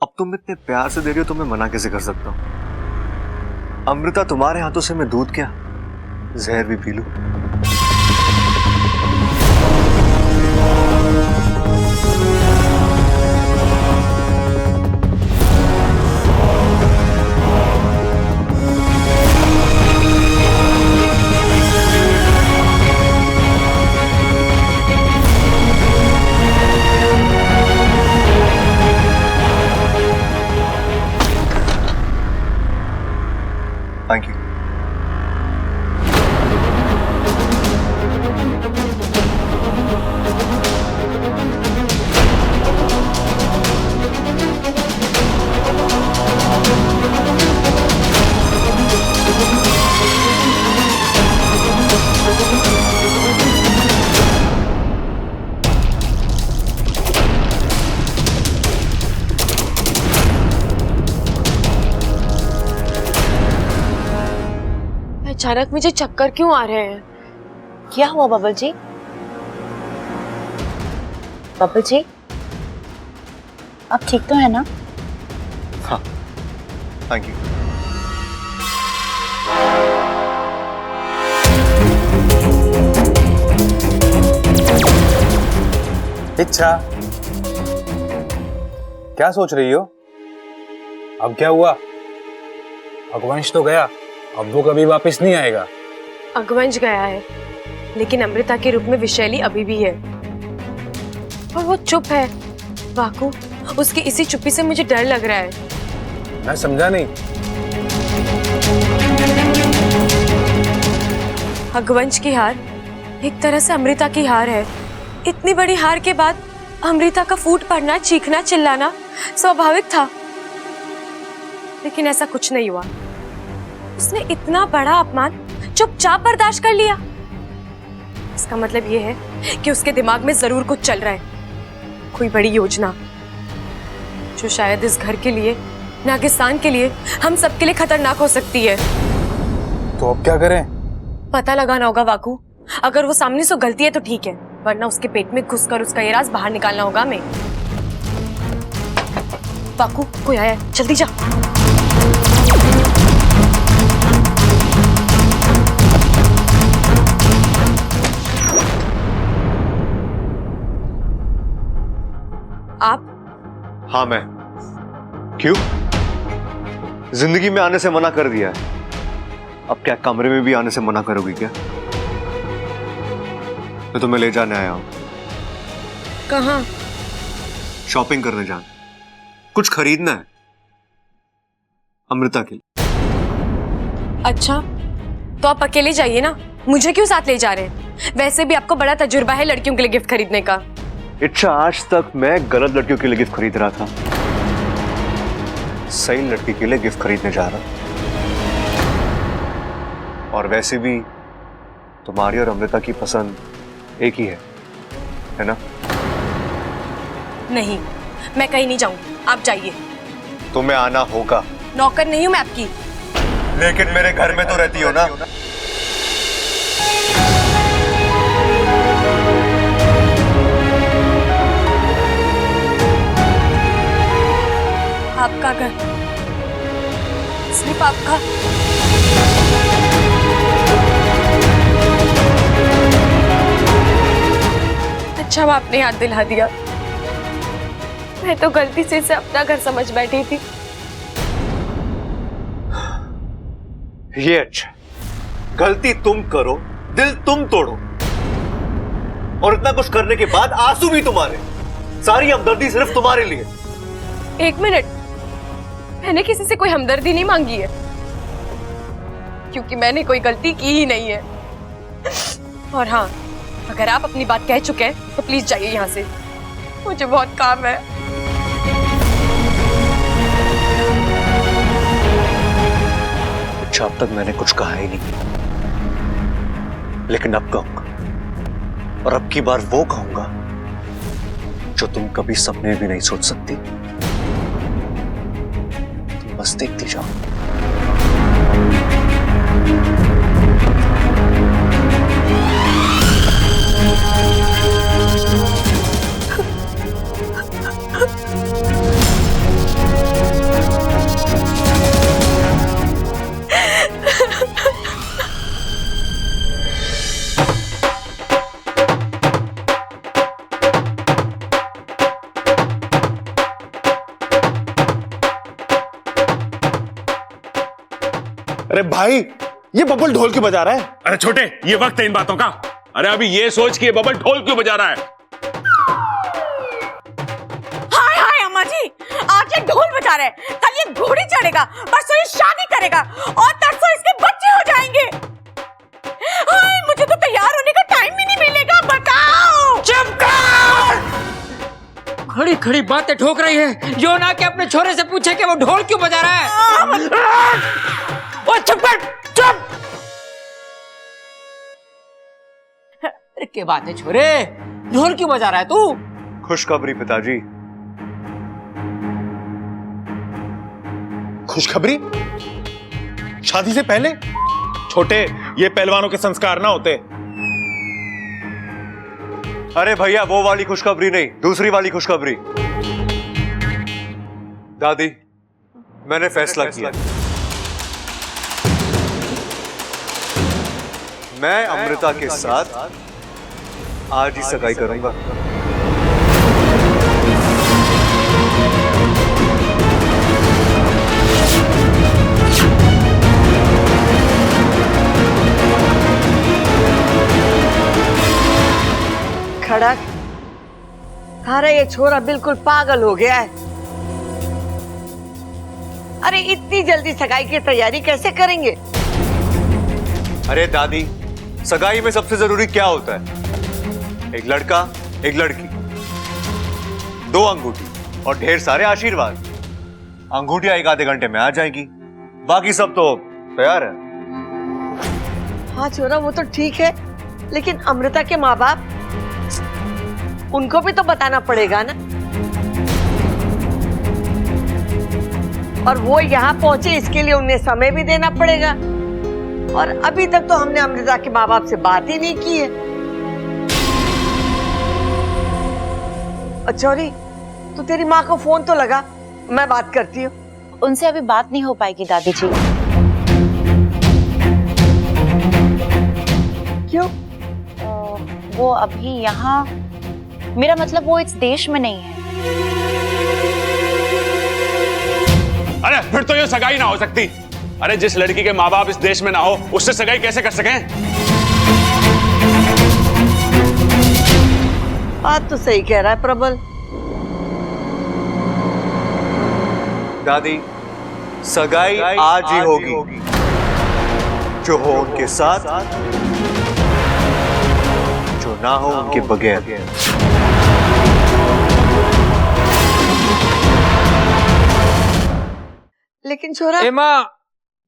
अब तुम इतने प्यार से दे रही हो तो मैं मना कैसे कर सकता हूं? अमृता, तुम्हारे हाथों से मैं दूध क्या जहर भी पी लूं। Thank you. अचानक मुझे चक्कर क्यों आ रहे हैं? क्या हुआ बबल जी? बबल जी, आप ठीक तो है ना? हाँ, थैंक यू। इच्छा, क्या सोच रही हो? अब क्या हुआ? अगवंश तो गया, अब वो कभी वापस नहीं आएगा। अगवंश गया है, लेकिन अमृता के रूप में विशैली अभी भी है और वो चुप है। वाकू, उसकी इसी चुप्पी से मुझे डर लग रहा है। मैं समझा नहीं। अगवंश की हार एक तरह से अमृता की हार है। इतनी बड़ी हार के बाद अमृता का फूट पड़ना, चीखना, चिल्लाना स्वाभाविक था, लेकिन ऐसा कुछ नहीं हुआ। उसने इतना बड़ा अपमान चुपचाप बर्दाश्त कर लिया। इसका मतलब ये है कि उसके दिमाग में जरूर कुछ चल रहा है, कोई बड़ी योजना जो शायद इस घर के लिए, नागिस्तान के लिए, हम सबके लिए खतरनाक हो सकती है। तो अब क्या करें? पता लगाना होगा वाकू। अगर वो सामने से गलती है तो ठीक है, वरना उसके पेट में घुसकर उसका ये राज बाहर निकालना होगा हमें। वाकू, कोई आया है, जल्दी जा। आप? हाँ, मैं। क्यों? जिंदगी में आने से मना कर दिया है, अब क्या कमरे में भी आने से मना करोगी क्या? मैं तुम्हें ले जाने आया हूं। कहाँ? शॉपिंग करने जाना, कुछ खरीदना है अमृता के लिए। अच्छा, तो आप अकेले जाइए ना, मुझे क्यों साथ ले जा रहे हैं? वैसे भी आपको बड़ा तजुर्बा है लड़कियों के लिए गिफ्ट खरीदने का। इच्छा, आज तक मैं गलत लड़कियों के लिए गिफ्ट खरीद रहा था, सही लड़की के लिए गिफ्ट खरीदने जा रहा। और वैसे भी तुम्हारी और अमृता की पसंद एक ही है ना? नहीं, मैं कहीं नहीं जाऊंगी, आप जाइए। तुम्हें आना होगा। नौकर नहीं हूं मैं आपकी। लेकिन मेरे घर में तो रहती हो ना। आपका घर, सिर्फ आपका। अच्छा, वो आपने याद दिला दिया। मैं तो गलती से इसे अपना घर समझ बैठी थी। ये अच्छा, गलती तुम करो, दिल तुम तोड़ो, और इतना कुछ करने के बाद आंसू भी तुम्हारे, सारी हमदर्दी सिर्फ तुम्हारे लिए। एक मिनट, मैंने किसी से कोई हमदर्दी नहीं मांगी है, क्योंकि मैंने कोई गलती की ही नहीं है। और हाँ, अगर आप अपनी बात कह चुके हैं तो प्लीज जाइए यहाँ से, मुझे बहुत काम है। अच्छा, अब तक मैंने कुछ कहा ही नहीं, लेकिन अब कहूंगा, और अब की बार वो कहूंगा जो तुम कभी सपने भी नहीं सोच सकती। तुम बस देखती जाओ। अरे भाई, ये बबल ढोल क्यों बजा रहा है? अरे छोटे, ये वक्त है इन बातों का। अरे अभी ये सोच कि ये बबल ढोल क्यों बजा रहा है। हाय हाय अम्मा जी, आज ये ढोल बजा रहे हैं, कल ये घोड़ी चढ़ेगा, परसों ये शादी करेगा और तरसों इसके बच्चे हो जाएंगे। हाय, मुझे तो तैयार होने का टाइम भी नहीं मिलेगा। बताओ। चुप कर! खड़ी खड़ी बातें ठोक रही है, जो ना कि अपने छोरे से पूछे कि वो ढोल क्यों बजा रहा है। ओ चुप कर, चुप! अरे क्या बात है छोरे, ढोल क्यों बजा रहा है तू? खुशखबरी पिताजी। खुशखबरी? शादी से पहले? छोटे, ये पहलवानों के संस्कार ना होते। अरे भैया, वो वाली खुशखबरी नहीं, दूसरी वाली खुशखबरी। दादी, मैंने फैसला किया, मैं अमृता के साथ आज ही सगाई करूंगा। खड़क, थारा ये छोरा बिल्कुल पागल हो गया है। अरे इतनी जल्दी सगाई की तैयारी कैसे करेंगे? अरे दादी, सगाई में सबसे जरूरी क्या होता है? एक लड़का, एक लड़की, 2 अंगूठी और ढेर सारे आशीर्वाद। अंगूठियां 1 आधे घंटे में आ जाएगी, बाकी सब तो तैयार है। हाँ छोरा, वो तो ठीक है, लेकिन अमृता के माँ बाप, उनको भी तो बताना पड़ेगा ना। और वो यहाँ पहुंचे, इसके लिए उन्हें समय भी देना पड़ेगा। और अभी तक तो हमने अमृता के माँ बाप से बात ही नहीं की है। चौरी, तू तेरी माँ को फोन तो लगा, मैं बात करती हूँ। उनसे अभी बात नहीं हो पाएगी दादी जी। क्यों? वो अभी यहाँ, मेरा मतलब वो इस देश में नहीं है। अरे फिर तो ये सगाई ना हो सकती। अरे जिस लड़की के माँ बाप इस देश में ना हो, उससे सगाई कैसे कर सकें? बात तो सही कह रहा है प्रबल। दादी, सगाई आज ही होगी, जो हो उनके साथ, जो ना हो उनके बगैर। लेकिन छोरा, ए माँ,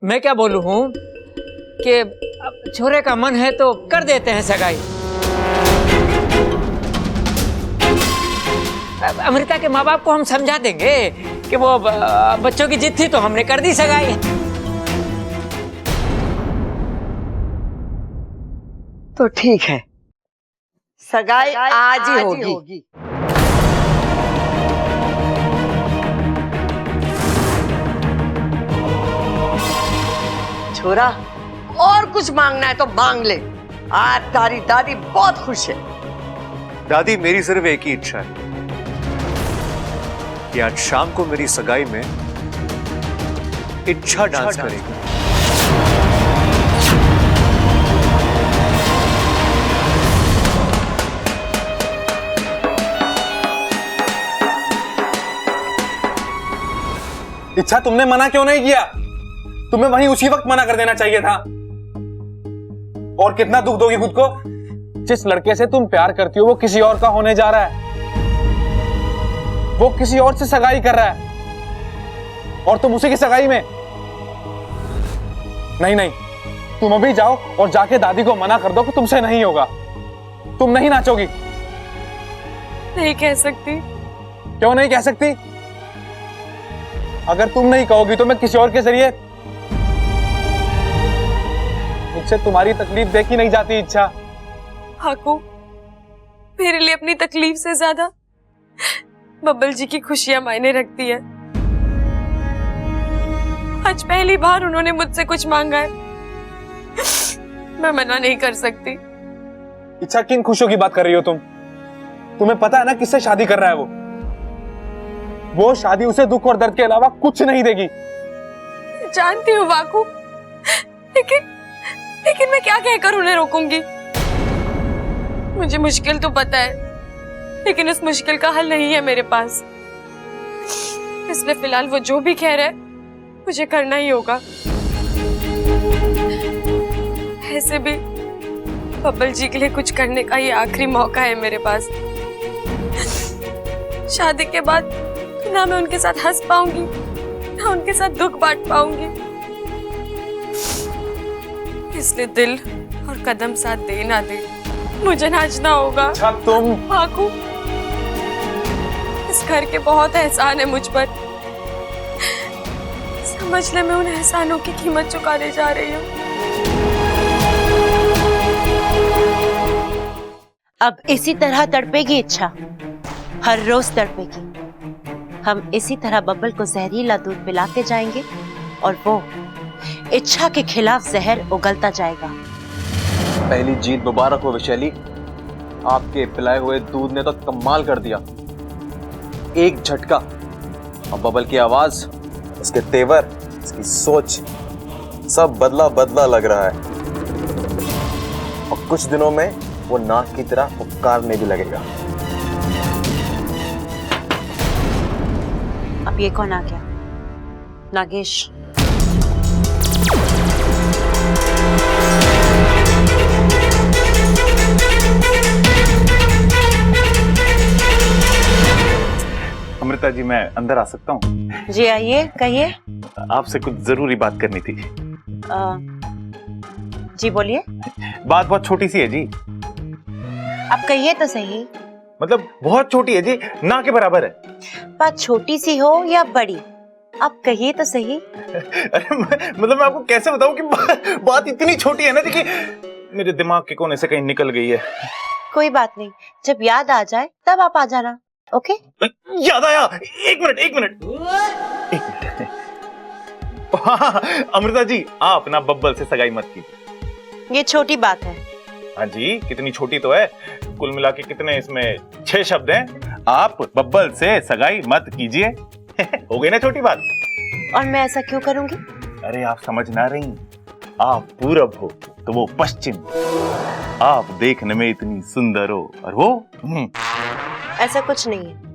मैं क्या बोलूं हूँ कि अब छोरे का मन है तो कर देते हैं सगाई। अब अमृता के माँ बाप को हम समझा देंगे कि वो बच्चों की जिद थी तो हमने कर दी सगाई। तो ठीक है, सगाई आज ही होगी। छोरा, और कुछ मांगना है तो मांग ले। आज तारी दादी बहुत खुश है। दादी, मेरी सिर्फ एक ही इच्छा है कि आज शाम को मेरी सगाई में इच्छा डांस करेगी। इच्छा तुमने मना क्यों नहीं किया? तुम्हें वहीं उसी वक्त मना कर देना चाहिए था। और कितना दुख दोगी खुद को? जिस लड़के से तुम प्यार करती हो वो किसी और का होने जा रहा है, वो किसी और से सगाई कर रहा है और तुम उसी की सगाई में। नहीं नहीं, तुम अभी जाओ और जाके दादी को मना कर दो कि तुमसे नहीं होगा, तुम नहीं नाचोगी। नहीं कह सकती। क्यों नहीं कह सकती? अगर तुम नहीं कहोगी तो मैं किसी और के जरिए, मुझसे तुम्हारी तकलीफ देखी नहीं जाती इच्छा। हाकू, मेरे लिए अपनी तकलीफ से ज्यादा बब्बल जी की खुशियां मायने रखती है। आज पहली बार उन्होंने मुझसे कुछ मांगा है, मैं मना नहीं कर सकती। इच्छा, किन खुशियों की बात कर रही हो तुम? तुम्हें पता है ना किससे शादी कर रहा है वो शादी उसे दुख और दर्द के अलावा कुछ नहीं देगी। जानती हूँ वाकू, लेकिन मैं क्या कहकर उन्हें रोकूंगी? मुझे मुश्किल तो पता है, लेकिन उस मुश्किल का हल नहीं है मेरे पास। इसलिए फिलहाल वो जो भी कह रहे हैं मुझे करना ही होगा। ऐसे भी बब्बल जी के लिए कुछ करने का ये आखिरी मौका है मेरे पास। शादी के बाद ना मैं उनके साथ हंस पाऊंगी, ना उनके साथ दुख बांट पाऊंगी। इसलिए दिल और कदम साथ दे ना दे, मुझे नाचना होगा। अच्छा तुम भागू। इस घर के बहुत एहसान है मुझ पर। समझ ले, मैं उन एहसानों की कीमत चुकाने जा रही हूँ। अब इसी तरह तड़पेगी इच्छा, हर रोज तड़पेगी। हम इसी तरह बब्बल को जहरीला दूध पिलाते जाएंगे और वो इच्छा के खिलाफ जहर उगलता जाएगा। पहली जीत मुबारक हो वैशाली, आपके पिलाए हुए दूध ने तो कमाल कर दिया। एक झटका और बबल की आवाज, उसके तेवर, उसकी सोच सब बदला बदला लग रहा है। और कुछ दिनों में वो नाक की तरह पुकारने भी लगेगा। अब ये कौन आ गया? नागेश। अमृता जी, मैं अंदर आ सकता हूँ? जी आइए, कहिए। आपसे कुछ जरूरी बात करनी थी। जी बोलिए। बात बहुत छोटी सी है जी। आप कहिए तो सही। मतलब बहुत छोटी है जी, ना के बराबर है। बात छोटी सी हो या बड़ी, आप कहिए तो सही। अरे मतलब मैं आपको कैसे बताऊं कि बात इतनी छोटी है ना जी कि मेरे दिमाग के कोने से कहीं निकल गई है। कोई बात नहीं, जब याद आ जाए तब आप आ जाना। ओके? याद आया। एक मिनट। हाँ, अमृता जी, आप ना बब्बल से सगाई मत कीजिए। ये छोटी बात है। हाँ जी, कितनी छोटी तो है। कुल मिला के कितने इसमें 6 शब्द हैं। आप बब्बल से सगाई मत कीजिए। हो गई ना छोटी बात। और मैं ऐसा क्यों करूंगी? अरे आप समझ ना रही, आप पूरब हो तो वो पश्चिम। आप देखने में इतनी सुंदर हो और वो ऐसा कुछ नहीं है।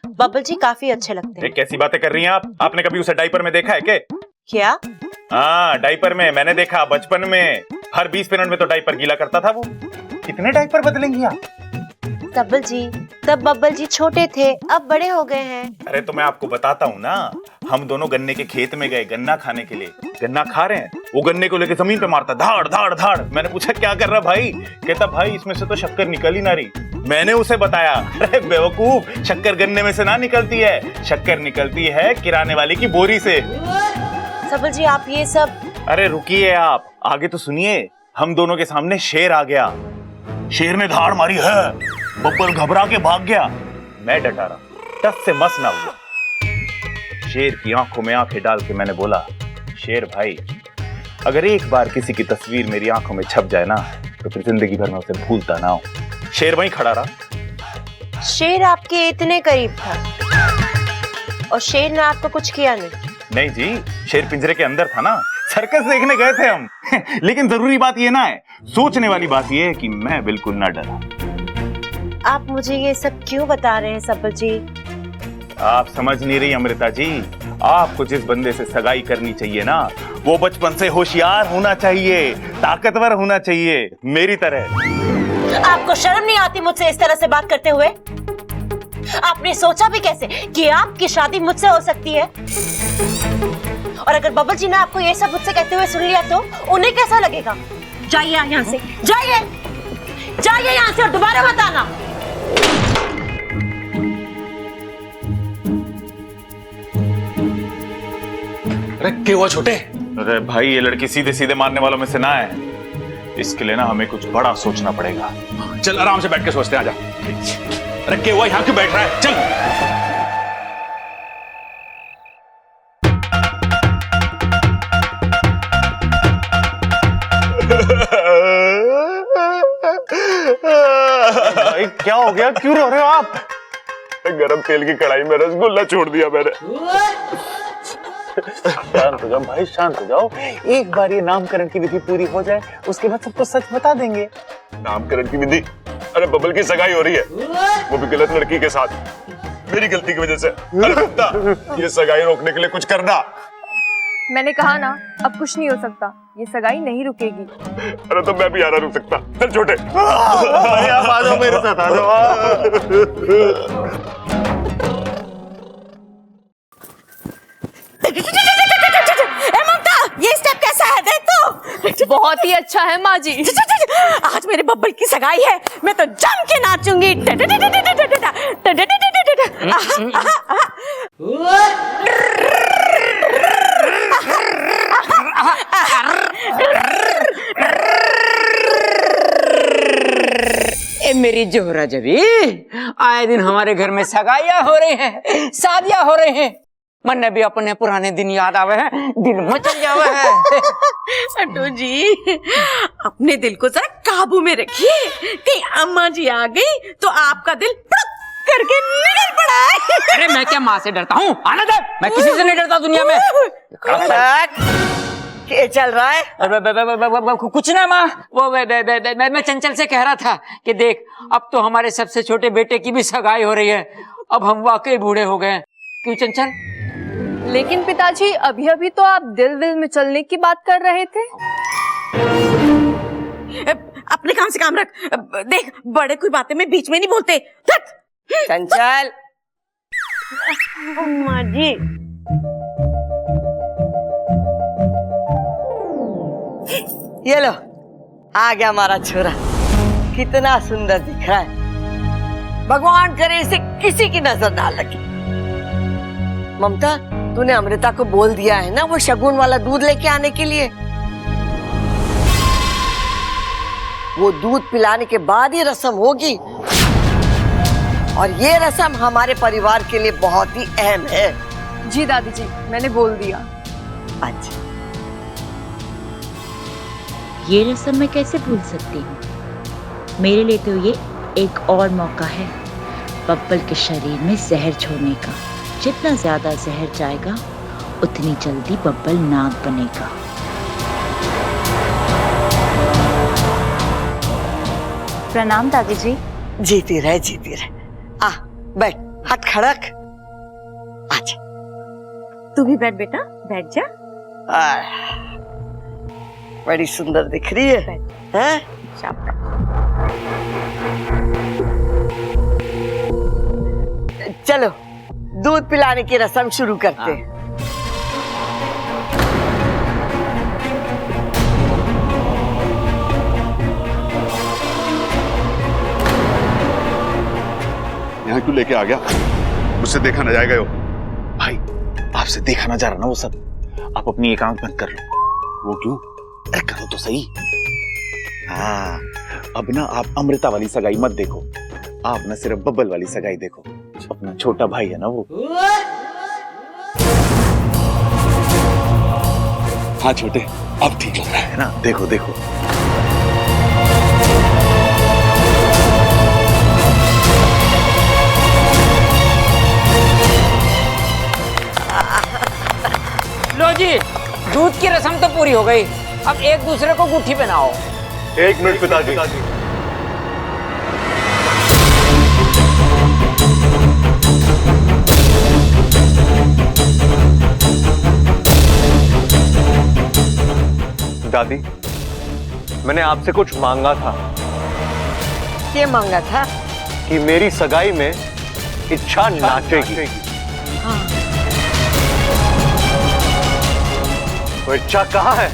बब्बल जी काफी अच्छे लगते हैं। कैसी बातें कर रही हैं आप? आपने कभी उसे डायपर में देखा है क्या? क्या? हाँ, डायपर में मैंने देखा बचपन में। हर 20 मिनट में तो डायपर गीला करता था वो। कितने डायपर बदलेंगी आप? तब बब्बल जी छोटे थे, अब बड़े हो गए हैं। अरे तो मैं आपको बताता हूँ ना, हम दोनों गन्ने के खेत में गए गन्ना खाने के लिए। गन्ना खा रहे हैं, वो गन्ने को लेके जमीन पे मारता, धाड़ धाड़ धाड़। मैंने पूछा क्या कर रहा भाई? कहता भाई इसमें से तो शक्कर निकल ही ना रही। मैंने उसे बताया, अरे बेवकूफ, शक्कर गन्ने में से ना निकलती है, शक्कर निकलती है किराने वाले की बोरी से। बब्बल जी आप ये सब। अरे रुकिए आप, आगे तो सुनिए। हम दोनों के सामने शेर आ गया। शेर ने धाड़ मारी है, बब्बल घबरा के भाग गया। मैं डटा रहा, टस से मस ना हुआ। शेर की आंखों में आंखें डाल के मैंने बोला, शेर भाई, अगर एक बार किसी की तस्वीर मेरी आंखों में छप जाए ना, तो फिर जिंदगी भर में उसे भूलता ना हूं। शेर वहीं खड़ा रहा। शेर आपके इतने करीब था और शेर ने आपको कुछ किया नहीं? नहीं जी, शेर पिंजरे के अंदर था ना, सर्कस देखने गए थे हम। लेकिन जरूरी बात ये ना है, सोचने वाली बात ये है कि मैं बिल्कुल ना डरा। आप मुझे ये सब क्यों बता रहे हैं बब्बल जी? आप समझ नहीं रही अमृता जी, आपको जिस बंदे से सगाई करनी चाहिए ना, वो बचपन से होशियार होना चाहिए, ताकतवर होना चाहिए, मेरी तरह। आपको शर्म नहीं आती मुझसे इस तरह से बात करते हुए? आपने सोचा भी कैसे कि आपकी शादी मुझसे हो सकती है? और अगर बब्बल जी ने आपको ये सब मुझसे कहते हुए सुन लिया तो उन्हें कैसा लगेगा? जाइए यहाँ से, जाइए यहाँ से और दोबारा मत आना। अरे क्या हुआ छोटे? अरे भाई, ये लड़की सीधे सीधे मारने वालों में से ना है। इसके लिए ना हमें कुछ बड़ा सोचना पड़ेगा। चल आराम से बैठ के सोचते हैं, आजा। अरे क्या हुआ, यहाँ क्यों बैठ रहा है? चल। भाई क्या हो गया, क्यों रो रहे हो आप? गरम तेल की कढ़ाई में रसगुल्ला छोड़ दिया मैंने। शांत हो जाओ भाई, शांत हो जाओ। एक बार ये नामकरण की विधि पूरी हो जाए, उसके बाद सबको सच बता देंगे। नामकरण की विधि? अरे बबल की सगाई हो रही है, वो भी गलत लड़की के साथ, मेरी गलती की वजह से। अरे कुत्ता, ये सगाई रोकने के लिए कुछ करना। मैंने कहा ना, अब कुछ नहीं हो सकता, ये सगाई नहीं रुकेगी। अरे तो मैं भी आ रहा रुक सकता। चल छोटे, आप आ जाओ मेरे साथ, आ जाओ। ममता, ये स्टेप कैसा है देख तो। बहुत ही अच्छा है माँ जी। आज मेरे बब्बल की सगाई है, मैं तो जम के नाचूंगी। ए मेरी जोहरा जबी, आए दिन हमारे घर में सगाइयां हो रही हैं, शादियां हो रही हैं, मन ने भी अपने पुराने दिन याद आवे हैं, दिल मचल जावे है। अटो जी, अपने दिल को जरा काबू में रखिए, कहीं अम्मा जी आ गई तो आपका दिल पड़क करके निकल पड़ा है। अरे मैं क्या माँ से डरता हूँ? आने दे, मैं किसी से नहीं डरता दुनिया में। क्या चल रहा है? कुछ ना माँ, वो मैं चंचल से कह रहा था कि देख, अब तो हमारे सबसे छोटे बेटे की भी सगाई हो रही है, अब हम वाकई बूढ़े हो गए। क्यों चंचल? लेकिन पिताजी, अभी अभी तो आप दिल दिल में चलने की बात कर रहे थे। अपने काम से काम रख। देख, बड़े कोई बातें में बीच में नहीं बोलते। चंचल, अम्मा जी, ये लो, आ गया हमारा छोरा। कितना सुंदर दिख रहा है, भगवान करे इसे किसी की नजर ना लगे। ममता, तूने अमृता को बोल दिया है ना वो शगुन वाला दूध लेके आने के लिए? वो दूध पिलाने के बाद ही रस्म होगी, और ये रस्म हमारे परिवार के लिए बहुत ही अहम है। जी दादी जी, मैंने बोल दिया। अच्छा, ये रस्म मैं कैसे भूल सकती हूँ? मेरे लिए तो ये एक और मौका है बब्बल के शरीर में जहर छोड़ने का। जितना ज्यादा जहर जाएगा, उतनी जल्दी बब्बल नाग बनेगा। प्रणाम दादी जी। जीती रहे, जीती रहे। आ बैठ, हाथ खड़क। आजा। तू भी बैठ बेटा, बैठ जा। बड़ी सुंदर दिख रही है, हैं? चलो दूध पिलाने की रस्म शुरू करते हैं। यहाँ क्यों लेके आ गया? मुझसे देखा ना जाएगा। यो भाई, आपसे देखा ना जा रहा ना वो सब। आप अपनी एक आंख बंद कर लो। वो क्यों? अरे करो तो सही। हाँ, अब ना आप अमृता वाली सगाई मत देखो, आप ना सिर्फ बब्बल वाली सगाई देखो। अपना छोटा भाई है ना वो। हाँ छोटे, अब ठीक लग रहा है ना? देखो देखो। लो जी, दूध की रस्म तो पूरी हो गई, अब एक दूसरे को गुट्ठी पहनाओ। एक मिनट पिताजी। दादी, मैंने आपसे कुछ मांगा था। ये मांगा था कि मेरी सगाई में इच्छा नाचेगी। वो इच्छा कहाँ है?